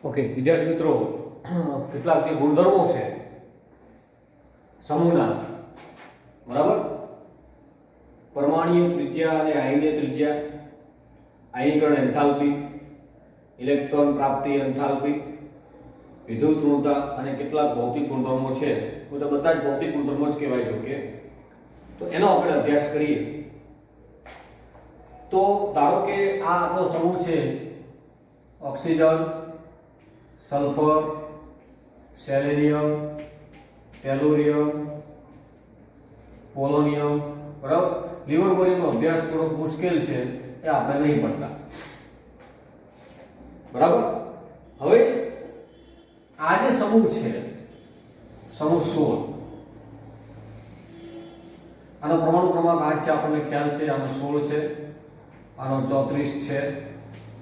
Okay વિદ્યાર્થી મિત્રો, કેટલાક જે ગુણધર્મો છે સમૂહના, બરાબર, પરમાણ્વીય ત્રિજ્યા અને આયનીય ત્રિજ્યા, આયનીકરણ એન્થાલ્પી, ઇલેક્ટ્રોન પ્રાપ્તિ એન્થાલ્પી, વિદ્યુત ઋણતા અને કેટલાક ભૌતિક ગુણધર્મો છે. તો બધા જ ભૌતિક ગુણધર્મો જ કહેવાય છે. ઓકે, તો એનો આપણે અભ્યાસ કરીએ. તો ધારો કે આ આપણો સમૂહ છે oxygen, sulphur, selenium, tellurium, polonium, બરાબર. લીવર બોરીનો અભ્યાસ થોડો મુશ્કેલ છે, એ આપણે નહીં પડતા, બરાબર. હવે આ જે સમૂહ છે, સમૂહ 16, આનો પરમાણુ ક્રમાંક 8 છે, આપણને ખ્યાલ છે. આનો 16 છે, આનો 34 છે,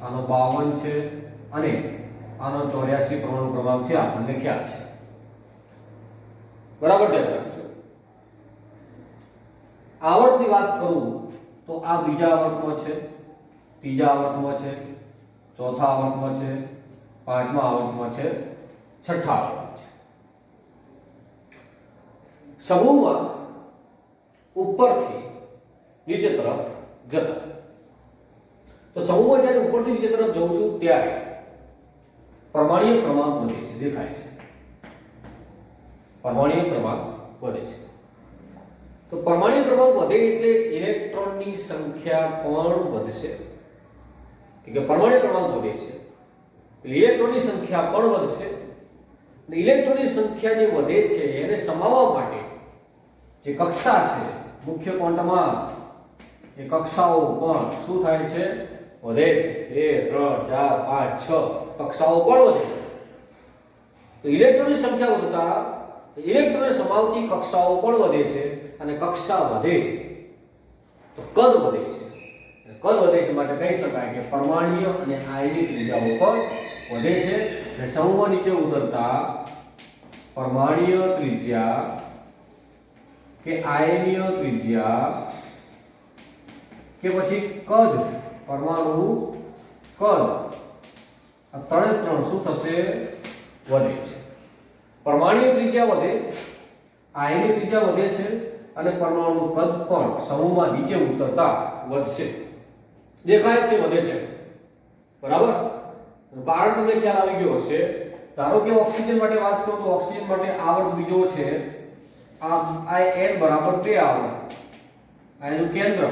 આનો 52 છે અને આનો 84 પરમાણુ ક્રમાંક છે, આપણને ખ્યાલ છે, બરાબર. ધ્યાન રાખજો. આવર્તની વાત કરું તો આ બીજા આવર્તમાં છે, ત્રીજા આવર્તમાં છે, ચોથા આવર્તમાં છે, પાંચમા આવર્તમાં છે, છઠ્ઠા આવર્તમાં છે. સમૂહમાં ઉપરથી નીચે તરફ જતા, તો સમૂહમાં જ્યારે ઉપરથી નીચે તરફ જઉં છું ત્યારે પરમાણ્વીય ક્રમાંક વધે છે, દેખાય છે. પરમાણ્વીય ક્રમાંક વધે છે. તો પરમાણ્વીય ક્રમાંક વધે એટલે ઇલેક્ટ્રોનની સંખ્યા પણ વધશે. કે પરમાણ્વીય ક્રમાંક વધે છે એટલે ઇલેક્ટ્રોનની સંખ્યા પણ વધશે. અને ઇલેક્ટ્રોનની સંખ્યા જે વધે છે એને સમાવવા માટે જે કક્ષા છે મુખ્ય ક્વોન્ટમમાં, એ કક્ષાઓ પણ શું થાય છે? વધે છે. 2 3 4 5 6 કક્ષાઓ પણ વધે છે. તો ઇલેક્ટ્રોનની સંખ્યા વધતા ઇલેક્ટ્રોનને સમાવતી કક્ષાઓ પણ વધે છે અને કક્ષા વધે તો કદ વધે છે. કદ વધે છે માટે કહી શકાય કે પરમાણ્વીય અને આયનિક ત્રિજ્યાઓ પણ વધે છે. અને સમૂહ નીચે ઉતરતા પરમાણ્વીય ત્રિજ્યા કે આયનીય ત્રિજ્યા કે પછી કદ, પરમાણુ કદ, આ ત્રણ શું થશે? વધે છે. પરમાણ્વીય ત્રિજ્યા વધે, આયનીય ત્રિજ્યા વધે છે અને પરમાણુ કદ પણ સમૂહમાં નીચે ઉતરતા વધશે. દેખાય છે વધે છે, બરાબર. કારણ તમને ખ્યાલ આવી ગયો હશે. ધારો કે ઓક્સિજન માટે વાત કરું તો ઓક્સિજન માટે આવર્ત બીજો છે, આ n બરાબર 2 આવર્ત, આ એનું કેન્દ્ર.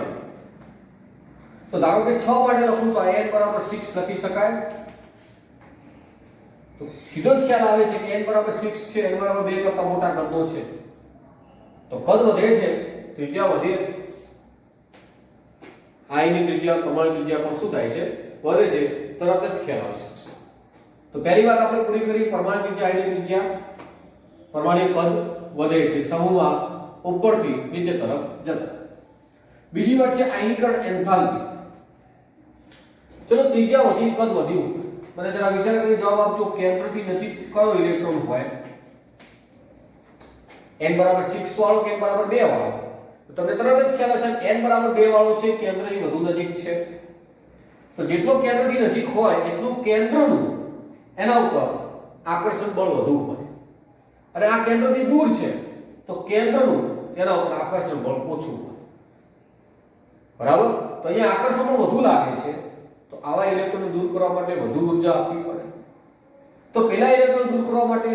તો ધારો કે 6 માટે લખું તો n બરાબર 6 લખી શકાય. તો સીધો જ ખ્યાલ આવે છે કે n બરાબર 6 છે, n બરાબર 2 કરતા મોટા કદનો છે. તો કદ વધે છે, ત્રિજ્યા વધે, આયની ત્રિજ્યા, પરમાણુ ત્રિજ્યા પણ શું થાય છે? વધે છે. તરત જ ખ્યાલ આવી શકશે. તો પહેલી વાત આપણે પૂરી કરી, પરમાણુ ત્રિજ્યા, આયની ત્રિજ્યા, પરમાણુ કદ વધે છે સમૂહમાં ઉપરથી નીચે તરફ જતા. બીજી વાત છે આયનીકરણ એન્થાલ્પી. ચલો, ત્રિજ્યા વધી, કદ વધ્યું, મને જરા વિચાર કરી જવાબ આપજો. કેન્દ્રથી નજીક કયો ઇલેક્ટ્રોન હોય? n બરાબર 6 વાળો કે n બરાબર 2 વાળો? તો તમને તરત જ ખ્યાલ હશે n બરાબર 2 વાળો છે, કેન્દ્રથી વધુ નજીક છે. તો જેટલો કેન્દ્રથી નજીક હોય એટલું કેન્દ્રનું એના ઉપર આકર્ષણ બળ વધુ હોય. અને આ કેન્દ્રથી દૂર છે તો કેન્દ્રનું એના ઉપર આકર્ષણ બળ ઓછું હોય, બરાબર. તો અહીંયા આકર્ષણ બળ વધુ લાગે છે, તો આવા ઇલેક્ટ્રોનને દૂર કરવા માટે વધુ ઉર્જા આપવી પડે. તો પેલા ઇલેક્ટ્રોન દૂર કરવા માટે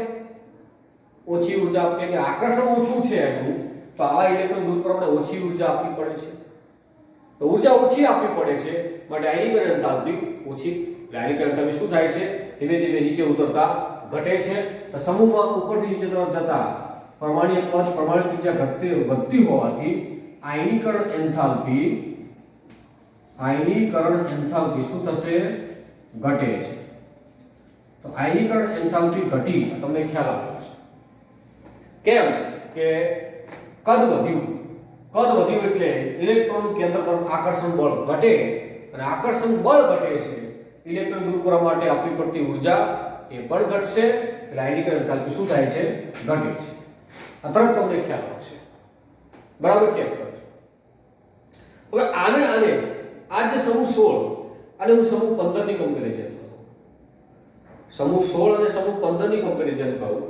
ઓછી ઉર્જા આપવી, કે આકર્ષણ ઓછું છે એનું, તો આવા ઇલેક્ટ્રોન દૂર કરવા માટે ઓછી ઉર્જા આપવી પડે છે. તો ઉર્જા ઓછી આપવી પડે છે માટે આયનીકરણ એન્થાલ્પી ઓછી. આયનીકરણ એન્થાલ્પી શું થાય છે? ધીમે ધીમે નીચે ઉતરતા ઘટે છે. તો સમૂહમાં ઉપરથી નીચે તરફ જતા પરમાણ્વીય કદ, પરમાણુ ત્રિજ્યા વધતી હોવાથી આયનીકરણ એન્થાલ્પી શું થશે? ઘટે છે. તો આયનીકરણ એન્થાલ્પી ઘટી, તમને ખ્યાલ આવ્યો છે. કેમ? કે કદ વધ્યું. કદ વધ્યું એટલે ઇલેક્ટ્રોનનું કેન્દ્ર તરફ આકર્ષણ બળ ઘટે, અને આકર્ષણ બળ ઘટે છે, ઇલેક્ટ્રોન દૂર કરવા માટે આપવી પડતી ઉર્જા એ પણ ઘટશે. એટલે આયનીકરણ એન્થાલ્પી શું થાય છે? ઘટે છે. આ તરત તમને ખ્યાલ આવશે, બરાબર. ચેક કરજો. હવે આ જે સમૂહ 16 અને હું સમૂહ 15 ની કમ્પેરિઝન કરું, સમૂહ 16 અને સમૂહ 15 ની કમ્પેરિઝન કરું,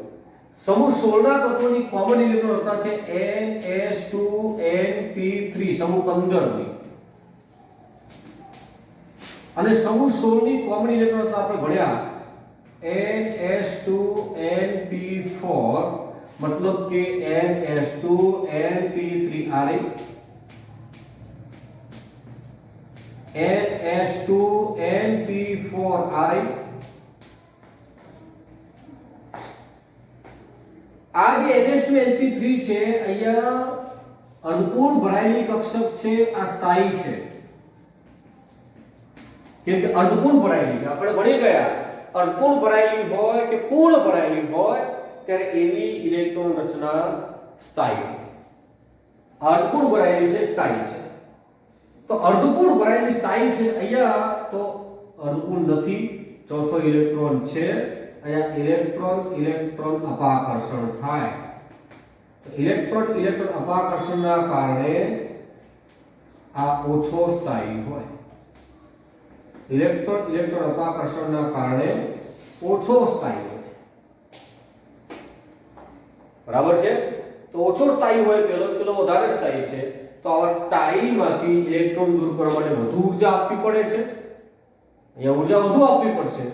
સમૂહ 16 ના તત્વોની કોમન ઇલેક્ટ્રોન રચના છે NS2Np3 સમૂહ 15 ની, અને સમૂહ 16 ની કોમન ઇલેક્ટ્રોન રચના આપણે ભણ્યા NS2Np4 मतलब કે NS2Np3 आ रही, NS2Np4 आ रही। આ જે NS2Np3 છે અહીંયા અનુકૂળ ભરાયેલી કક્ષક છે, આ સ્થાયી છે, કેમ કે અનુકૂળ ભરાયેલી છે, આપણે ભણી ગયા અનુકૂળ ભરાયેલી હોય કે પૂર્ણ ભરાયેલી હોય ત્યારે એવી ઇલેક્ટ્રોન રચના સ્થાયી, અનુકૂળ ભરાયેલી છે સ્થાયી છે। તો અર્ધકૂળ ભરાયેલી સ્થાયી છે, અહીંયા તો અર્ધકૂળ નથી, ચોથો ઇલેક્ટ્રોન છે, અહીંયા ઇલેક્ટ્રોન અપાકર્ષણ થાય, ઇલેક્ટ્રોન અપાકર્ષણના કારણે આ ઓછો સ્થાયી હોય, ઇલેક્ટ્રોન અપાકર્ષણના કારણે ઓછો સ્થાયી હોય, બરાબર છે। તો ઓછો સ્થાયી હોય, પેલો વધારે સ્થાયી છે, તો આવા સ્થાયીમાંથી ઇલેક્ટ્રોન દૂર કરવા માટે વધુ ઊર્જા આપવી પડે છે, અહીંયા ઊર્જા વધુ આપવી પડશે,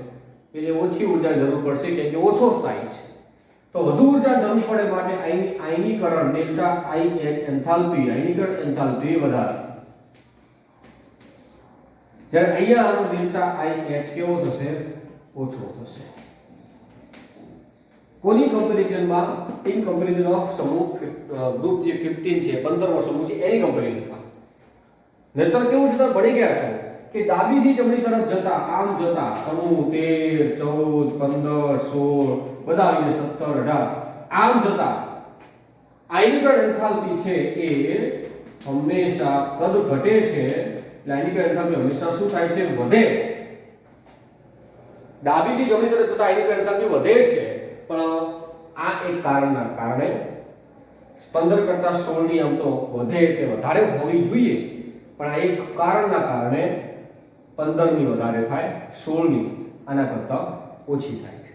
એટલે ઓછી ઊર્જાની જરૂર પડશે કેમ કે ઓછો સ્થાયી છે, તો વધુ ઊર્જા જરૂર પડે માટે આયનીકરણ ડેલ્ટા IH એન્થાલ્પી, આયનીકરણ એન્થાલ્પી વધારે, જ્યારે અહીંયા આનો ડેલ્ટા IH કેવો થશે, ઓછો થશે। કોની કમ્પેરિઝનમાં, ઇન કમ્પેરિઝન ઓફ સમૂહ ગ્રુપ જે 15 છે, 15મો સમૂહ છે એની કમ્પેરિઝનમાં, નહીતર કેવું છે તમે ભણી ગયા છો કે ડાબીથી જમણી તરફ જતા આમ જતા સમૂહ 13 14 15 16 બધા આવીને 17 18 આમ જતા આયનીકરણ એન્થાલ્પી છે એ હંમેશા કદ ઘટે છે, એટલે આયનીકરણ એન્થાલ્પી હંમેશા શું થાય છે, વધે, ડાબીથી જમણી તરફ જતા આયનીકરણ એન્થાલ્પી વધે છે, પણ આ એક કારણના કારણે 15 કરતા 16 ની આમ તો વધે તે વધારે હોવી જોઈએ, પણ આ એક કારણના કારણે 15 ની વધારે થાય, 16 ની આના કરતા ઓછી થાય છે,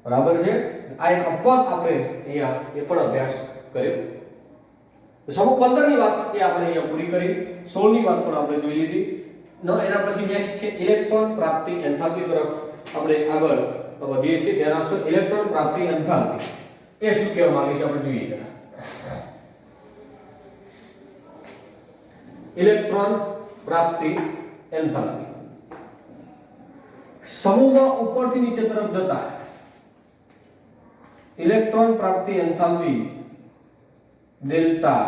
બરાબર છે। આ એક અપવાદ આપણે અહીંયા એ પણ અભ્યાસ કર્યો, સમૂહ 15 ની વાત એ આપણે અહીંયા પૂરી કરી, 16 ની વાત પણ આપણે જોઈ લીધી। એના પછી નેક્સ્ટ છે ઇલેક્ટ્રોન પ્રાપ્તિ એન્થાલ્પી તરફ આપણે આગળ વધીએ છીએ, ધ્યાન આપશો, ઇલેક્ટ્રોન પ્રાપ્તિ એન્થાલ્પી એ શું કહેવા માંગે છે આપણે જોઈએ જરા। ઇલેક્ટ્રોન પ્રાપ્તિ એન્થાલ્પી સમૂહમાં ઉપરથી નીચે તરફ જતા ઇલેક્ટ્રોન પ્રાપ્તિ enthalpy delta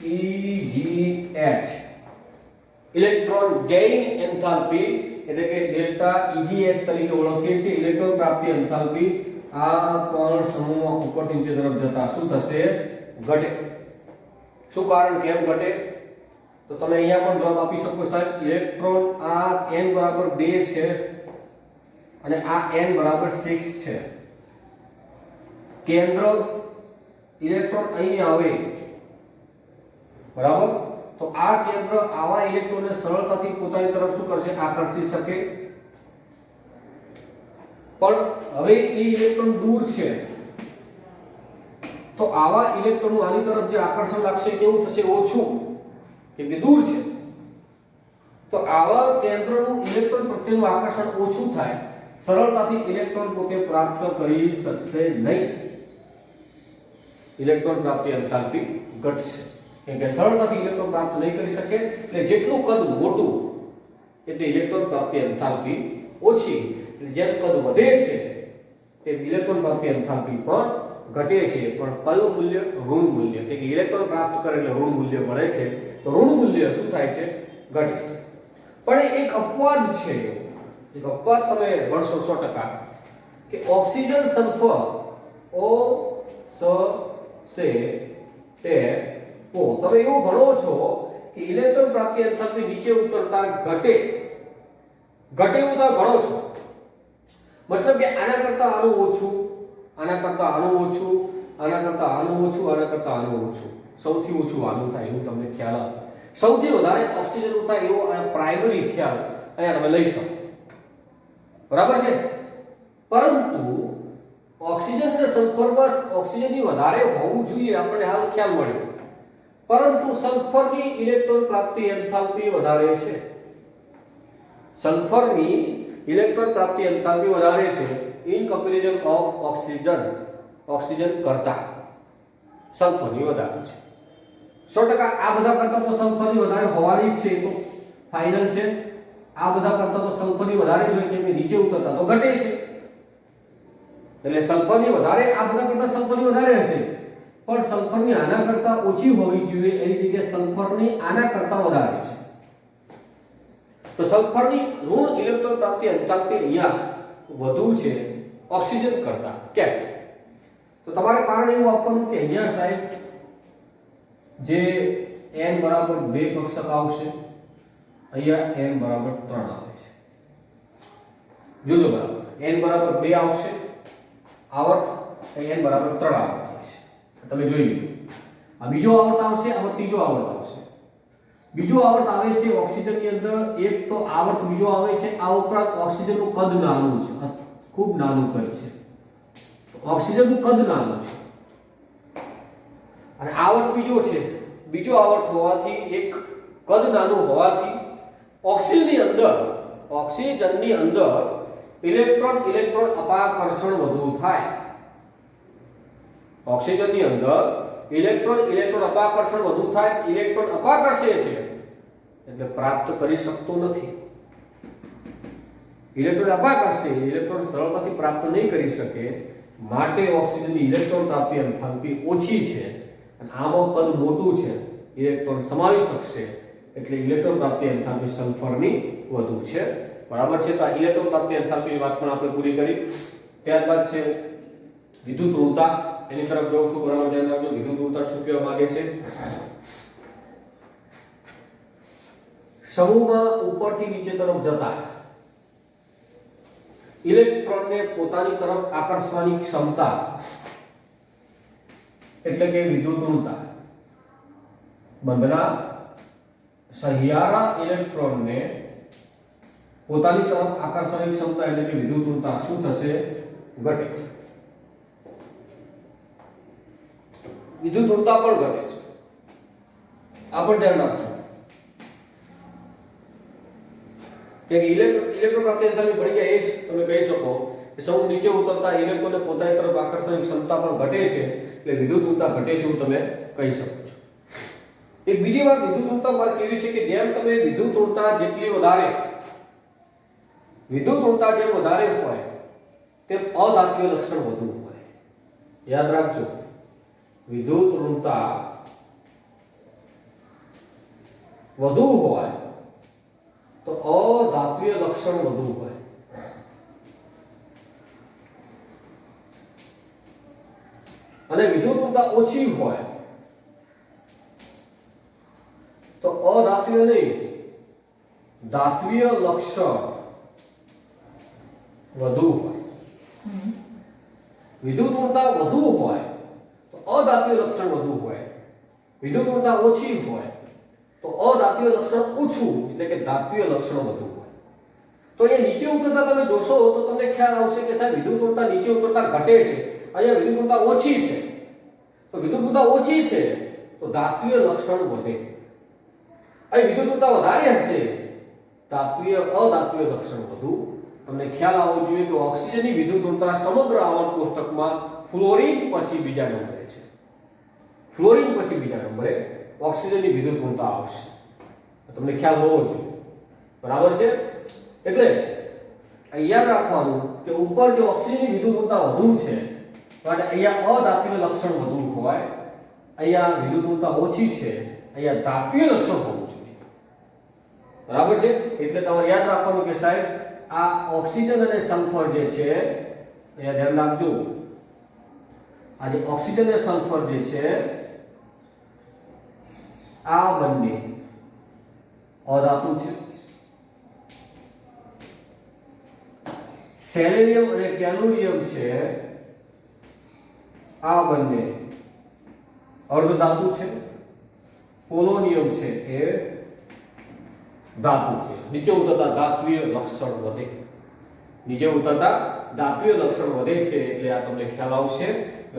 EGH, electron gain enthalpy એટલે કે ડેલ્ટા EGH તરીકે ઓળખીએ છીએ, ઇલેક્ટ્રોન પ્રાપ્તિ એન્થાલ્પી આ પણ સમૂહમાં ઉપરથી નીચે તરફ જતા શું થશે, ઘટે। શું કારણ, કેમ ઘટે, તો તમે અહીંયા પણ જવાબ આપી શકો સાહેબ, ઇલેક્ટ્રોન આ n બરાબર 2 છે અને આ n બરાબર 6 છે, કેન્દ્ર ઇલેક્ટ્રોન અહીં આવે, બરાબર, તો આ કેન્દ્ર આવા ઇલેક્ટ્રોનને સરળતાથી પોતાની તરફ શું કરશે, આકર્ષી શકે, પણ હવે એ ઇલેક્ટ્રોન દૂર છે, તો આવા ઇલેક્ટ્રોનનું આની તરફ જે આકર્ષણ લાગશે કેવું થશે, ઓછું, કેમ કે દૂર છે, તો આવા કેન્દ્રનું ઇલેક્ટ્રોન પ્રત્યેનું આકર્ષણ ઓછું થાય, સરળતાથી ઇલેક્ટ્રોન પોતે પ્રાપ્ત કરી શકશે નહીં, ઇલેક્ટ્રોન પ્રાપ્તિ એન્થાલ્પી ઘટશે, કેમ કે સરળતાથી ઇલેક્ટ્રોન પ્રાપ્ત નહીં કરી શકે, એટલે જેટલું કદ મોટું એટલે ઇલેક્ટ્રોન પ્રાપ્તિ એન્થાલ્પી ઓછી, એટલે જેમ કદ વધે છે તેમ ઇલેક્ટ્રોન પ્રાપ્તિ એન્થાલ્પી પણ ઘટે છે, પણ કયું મૂલ્ય, ઋણ મૂલ્ય, કે ઇલેક્ટ્રોન પ્રાપ્ત કરે એટલે ઋણ મૂલ્ય મળે છે, તો ઋણ મૂલ્ય શું થાય છે, ઘટે છે। પણ એક અપવાદ છે, એક અપવાદ તમે ભણશો 100% કે ઓક્સિજન સલ્ફર O સ સે તે ઓ, તમે એવું ભણો છો કે ઇલેક્ટ્રોન પ્રાપ્તિ એન્થાલ્પી નીચે ઉતરતા ઘટે એવું તમે ભણો છો, મતલબ કે આના કરતા આનું ઓછું, આના કરતા આનું ઓછું, આના કરતા આનું ઓછું, આના કરતા આનું ઓછું, સૌથી ઓછું આનું થાય એવું તમને ખ્યાલ આવે, સૌથી વધારે ઓક્સિજન નું થાય એવો આ પ્રાઇમરી ખ્યાલ અહીંયા તમે લઈ શકો, બરાબર છે। પરંતુ ઓક્સિજન અને સલ્ફરમાં ઓક્સિજનની વધારે હોવું જોઈએ, આપણને હાલ ખ્યાલ મળ્યો, પરંતુ સલ્ફરની ઇલેક્ટ્રોન પ્રાપ્તિ એન્થાલ્પી વધારે છે. સલ્ફરની ઇલેક્ટ્રોન પ્રાપ્તિ એન્થાલ્પી વધારે છે ઇન કમ્પેરિઝન ઓફ ઓક્સિજન કરતા સલ્ફરની વધારે છે. 100% આ બધા કરતા તો સલ્ફરની વધારે હોવાની જ છે, તો ફાઇનલ છે. આ બધા કરતા તો સલ્ફરની વધારે જ હોય કેમ કે નીચે ઉતરતા તો ઘટે છે. એટલે સલ્ફરની વધારે, આ બધા કરતા સલ્ફરની વધારે હશે, પણ સલ્ફરની આના કરતા ઓછી હોવી જોઈએ, એની જગ્યાએ સલ્ફરની આના કરતા વધારે છે. તો સલ્ફરની ઋણ ઇલેક્ટ્રોન પ્રાપ્તિ એન્થાલ્પી અહીંયા વધુ છે ઓક્સિજન કરતા. કેમ? તો તમારે કારણ એવું આપવાનું કે અહીંયા સાહેબ જે n બરાબર 2 કક્ષક આવશે, અહીંયા n બરાબર 3 આવે છે. જોજો બરાબર, n બરાબર 2 આવશે આવર્ત, n બરાબર 3 આવર્ત આવે છે. તમે જોઈ લો, આ બીજો આવર્ત આવશે, આમાં ત્રીજો આવર્ત આવશે. બીજો આવર્ત આવે છે ઓક્સિજનની અંદર, એક તો આવર્ત બીજો આવે છે. આ ઉપરાંત ઓક્સિજનનું કદ નાનું છે, ખૂબ નાનું કદ છે. ઓક્સિજનનું કદ નાનું છે અને આવર્ત બીજો છે. બીજો આવર્ત હોવાથી, એક કદ નાનું હોવાથી ઓક્સિજનની અંદર ઇલેક્ટ્રોન અપાકર્ષણ વધુ થાય. ઓક્સિજનની અંદર ઇલેક્ટ્રોન અપાકર્ષણ વધુ થાય. ઇલેક્ટ્રોન અપાકર્ષે છે એટલે પ્રાપ્ત કરી શકતો નથી. ઇલેક્ટ્રોન અપાકર્ષે, ઇલેક્ટ્રોન સરળતાથી પ્રાપ્ત નહીં કરી શકે, માટે ઓક્સિજનની ઇલેક્ટ્રોન પ્રાપ્તિ એન્થાલ્પી ઓછી છે. અને આમાં કદ મોટું છે, ઇલેક્ટ્રોન સમાવી શકશે, એટલે ઇલેક્ટ્રોન પ્રાપ્તિ એન્થાલ્પી સલ્ફરની વધુ છે. બરાબર છે? તો આ ઇલેક્ટ્રોન પ્રાપ્તિ એન્થાલ્પીની વાત પણ આપણે પૂરી કરી. ત્યારબાદ છે વિદ્યુત ઋણતા, એની તરફ જોઉં છું. બરાબર ધ્યાન રાખજો, વિદ્યુત ઋણતા શું કહેવા માંગે છે. સમૂહમાં ઉપરથી નીચે તરફ જતા ઇલેક્ટ્રોનને પોતાની તરફ આકર્ષવાની ક્ષમતા એટલે કે વિદ્યુત ઋણતા. બંધના સહિયારા ઇલેક્ટ્રોનને પોતાની તરફ આકર્ષવાની ક્ષમતા એટલે કે વિદ્યુત ઋણતા શું થશે? ઘટે છે. વિદ્યુત ઋણતા પણ ઘટે છે. આ પણ ધ્યાન રાખજો કે ઇલેક્ટ્રોન પ્રાપ્તિ એન્થાલ્પી બળી જાય, એ જ તમે કહી શકો કે સમૂહ નીચે ઉતરતા ઇલેક્ટ્રોનને પોતાની તરફ આકર્ષવાની ક્ષમતા પણ ઘટે છે, એટલે વિદ્યુત ઋણતા ઘટે છે એવું તમે કહી શકો છો. એક બીજી વાત વિદ્યુત ઋણતા કેવી છે કે જેમ તમે વિદ્યુત ઋણતા જેમ વધારે હોય તેમ અધાત્વીય લક્ષણ વધુ હોય. યાદ રાખજો, વિદ્યુત ઋણતા વધુ હોય તો અધાત્વીય લક્ષણ વધુ હોય. અને વિદ્યુત ઋણતા ઓછી હોય તો અધાત્વીય નહીં, ધાત્વીય લક્ષણ વધુ હોય. વિદ્યુત ઋણતા વધુ હોય તો અધાત્વીય લક્ષણ વધુ હોય. વિદ્યુત ઋણતા ઓછી હોય તો અધાત્વીય લક્ષણ ઓછું એટલે કે ધાત્વીય લક્ષણ વધુ હોય. તો અહીંયા નીચે ઉતરતા તમે જોશો તો તમને ખ્યાલ આવશે કે સાહેબ વિદ્યુત ઋણતા નીચે ઉતરતા ઘટે છે, અહીંયા વિદ્યુત ઋણતા ઓછી છે. તો વિદ્યુત ઋણતા ઓછી છે તો ધાત્વીય લક્ષણ વધે. અહીં વિદ્યુત ઋણતા વધારે હશે, અધાત્વીય લક્ષણ વધુ. તમને ખ્યાલ આવવો જોઈએ કે ઓક્સિજનની વિદ્યુત ઋણતા સમગ્ર આવર્ત કોષ્ટકમાં ફ્લોરીન પછી બીજા નંબરે છે. ફ્લોરીન પછી બીજા નંબરે ઓક્સિજનની વિદ્યુત ઋણતા આવશે. તમને ખ્યાલ હોવો જોઈએ. બરાબર છે? એટલે યાદ રાખવાનું કે ઉપર જે ઓક્સિજનની વિદ્યુત ઋણતા વધુ છે માટે અહીંયા અધાત્વીય લક્ષણ વધુ હોય, અહીંયા વિદ્યુત ઋણતા ઓછી છે, અહીંયા ધાત્વીય લક્ષણ હોવું જોઈએ. બરાબર છે? એટલે તમારે યાદ રાખવાનું કે સાહેબ આ ઓક્સિજન અને સલ્ફર જે છે, અહીંયા ધ્યાન રાખજો, આ જે ઓક્સિજન અને સલ્ફર જે છે આ બંને અધાતુ છે. સેલેનિયમ અને ટેલુરિયમ છે, આ બંને અર્ધધાતુ છે. પોલોનિયમ છે એ ધાતુ છે. નીચે ઉતરતા ધાત્વીય લક્ષણ વધે. નીચે ઉતરતા ધાત્વીય લક્ષણ વધે છે એટલે આ તમને ખ્યાલ આવશે.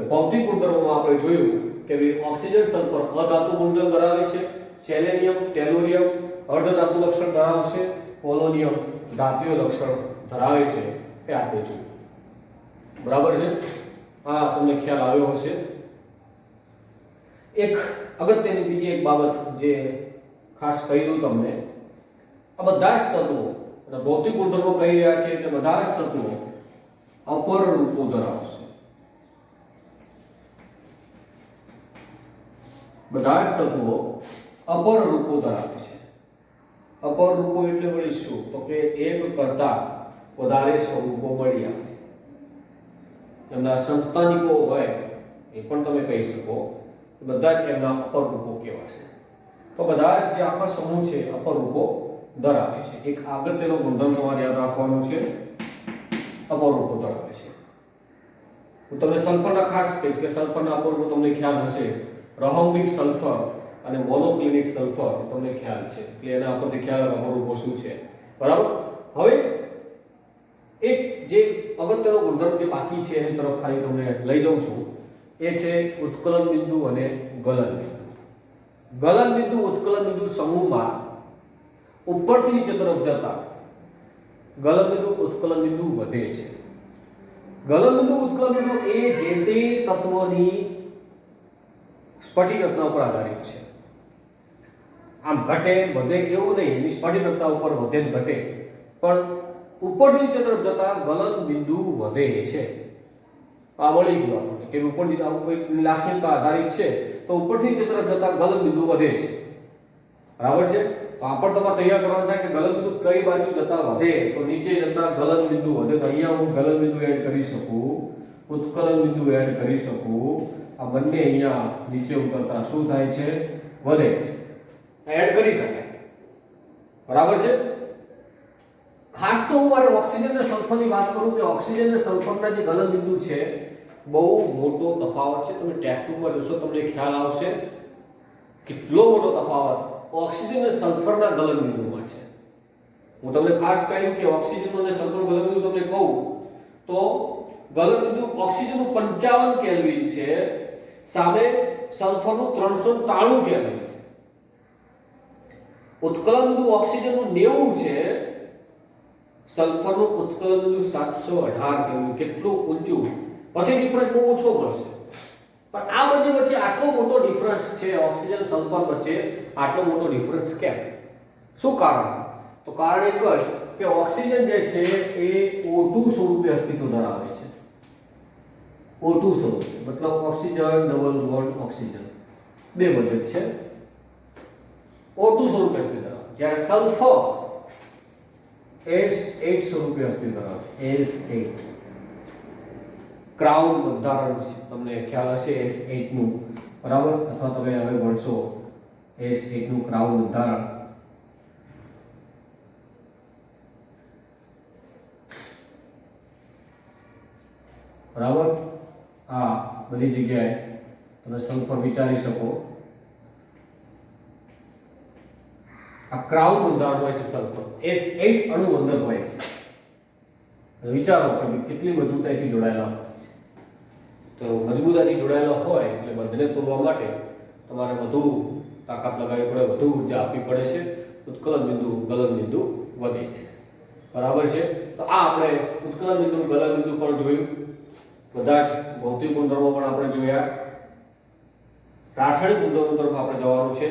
ભૌતિક ગુણધર્મોમાં આપણે જોયું કે ભાઈ ઓક્સિજન સલ્ફર અધાતુ ગુણધર્મ ધરાવે છે, સેલેનિયમ ટેલુરિયમ અર્ધધાતુ લક્ષણ ધરાવશે, પોલોનિયમ ધાત્વીય લક્ષણ ધરાવે છે એ આપણે જોયું. બરાબર છે. આ તમને ખ્યાલ આવ્યો હશે. એક અગત્યની બીજી એક બાબત જે ખાસ કહી દઉં તમને, આ બધા જ તત્વો અને ભૌતિક ગુણધર્મો કહી રહ્યા છે એટલે બધા જ તત્વો અપર રૂપો ધરાવશે. બધા જ તત્વો અપર રૂપો ધરાવે છે. અપર રૂપો એટલે વળી શું? તો કે એક કરતા વધારે સ્વરૂપો મળી આવે. એમના સંસ્થાનિકો હોય એ પણ તમે કહી શકો, બધા જ એમના અપર રૂપો કહેવાશે. તો બધા જ જે આખા સમૂહ છે અપર રૂપો ધરાવે છે. એક અગત્યનો ગુણધર્મ તમારે યાદ રાખવાનો છે, અપર રૂપો ધરાવે છે. હું તમને સલ્ફરના ખાસ કહીશ કે સલ્ફરના અપર રૂપો તમને ખ્યાલ હશે. રહોમ્બિક સલ્ફર અને મોનોક્લિનિક સલ્ફર તમને ખ્યાલ છે એટલે એના પરથી ખ્યાલ અપર રૂપો શું છે. બરાબર. હવે એક જે અગત્યનો ગુણધર્મ જે બાકી છે એની તરફ ખાલી તમને લઈ જાઉં છું, એ છે ઉત્કલન બિંદુ અને ગલન બિંદુ. ગલન બિંદુ ઉત્કલન બિંદુ સમૂહમાં ઉપરથી નીચે તરફ જતા ગલન બિંદુ ઉત્કલન બિંદુ વધે છે. ગલન બિંદુ ઉત્કલન બિંદુ એ જે તે તત્વની સ્ફટિક રચના ઉપર આધારિત છે. આમ ઘટે વધે એવું નહીં, એની સ્ફટિક રચના ઉપર વધે ને ઘટે, પણ ઉપરથી નીચે તરફ જતા ગલન બિંદુ વધે છે. આ મળી ગયું આપણને કે ઉપરથી કોઈ લાક્ષણિકતા આધારિત છે તો ઉપરથી નીચે તરફ જતા ગલન બિંદુ વધે છે. બરાબર છે. તો આપણે તમારે તૈયાર કરવાનું થાય કે ગલન બિંદુ કઈ બાજુ જતા વધે, તો નીચે જતા ગલન બિંદુ વધે. તો અહીંયા હું ગલન બિંદુ એડ કરી શકું, ઉત્કલન બિંદુ એડ કરી શકું. આ બંને અહીંયા નીચે ઉતરતા શું થાય છે? વધે છે. એડ કરી શકાય. બરાબર છે. ખાસ તો હું મારે ઓક્સિજન અને સલ્ફરની વાત કરું કે ઓક્સિજન અને સલ્ફરના જે ગલન બિંદુ છે બહુ મોટો તફાવત છે. તમે ટેક્સ્ટબુકમાં જોશો તમને ખ્યાલ આવશે કેટલો મોટો તફાવત ઓક્સિજન અને સલ્ફરના ગલન બિંદુમાં છે. હું તમને ખાસ કહ્યું કે ઓક્સિજન અને સલ્ફરનું ગલન બિંદુ તમને કહું તો ગલન બિંદુ ઓક્સિજનનું 55 કેલ્વિન છે, સામે સલ્ફરનું 393 કેલ્વિન છે. ઉત્કલન બિંદુ ઓક્સિજનનું 90 છે, સલ્ફરનું ઉત્કલન બિંદુ 718 કેલ્વિન. કેટલું ઊંચું! પછી ડિફરન્સ બહુ ઓછો મળશે. પણ આ બંને વચ્ચે આટલો મોટો ડિફરન્સ છે, ઓક્સિજન સલ્ફર વચ્ચે આટલો મોટો ડિફરન્સ કેમ? શું કારણ? તો કારણ એક જ કે ઓક્સિજન જે છે એ O2 સ્વરૂપે અસ્તિત્વ ધરાવે છે. O2 સ્વરૂપે મતલબ ઓક્સિજન ડબલ બોન્ડ ઓક્સિજન બે પદ્ધતિ છે. O2 સ્વરૂપે અસ્તિત્વ ધરાવે, જ્યારે સલ્ફર S8 સ્વરૂપે અસ્તિત્વ ધરાવે છે. S8 ક્રાઉન બંધારણ તમને ખ્યાલ હશે S8 નું. બરાબર. અથવા તમે હવે ભણશો S8 નું ક્રાઉન બંધારણ. બરાબર. આ બધી જગ્યાએ તમે સલ્ફર વિચારી શકો. આ ક્રાઉન બંધારણ હોય છે સલ્ફર. S8 અણુ અંદર હોય છે. વિચારો કે કેટલી મજબૂતાઈથી જોડાયેલા હોય છે. તો મજબૂતાઈથી જોડાયેલા હોય એટલે બંધને તોડવા માટે તમારે વધુ તાકાત લગાવવી પડે, વધુ ઊર્જા આપવી પડે છે. ઉત્કલન બિંદુ ગલન બિંદુ વધે છે. બરાબર છે. તો આ આપણે ઉત્કલન બિંદુ ગલન બિંદુ પણ જોયું. બધા જ ભૌતિક ગુણધર્મો પણ આપણે જોયા. રાસાયણિક ગુણધર્મો તરફ આપણે જવાનું છે.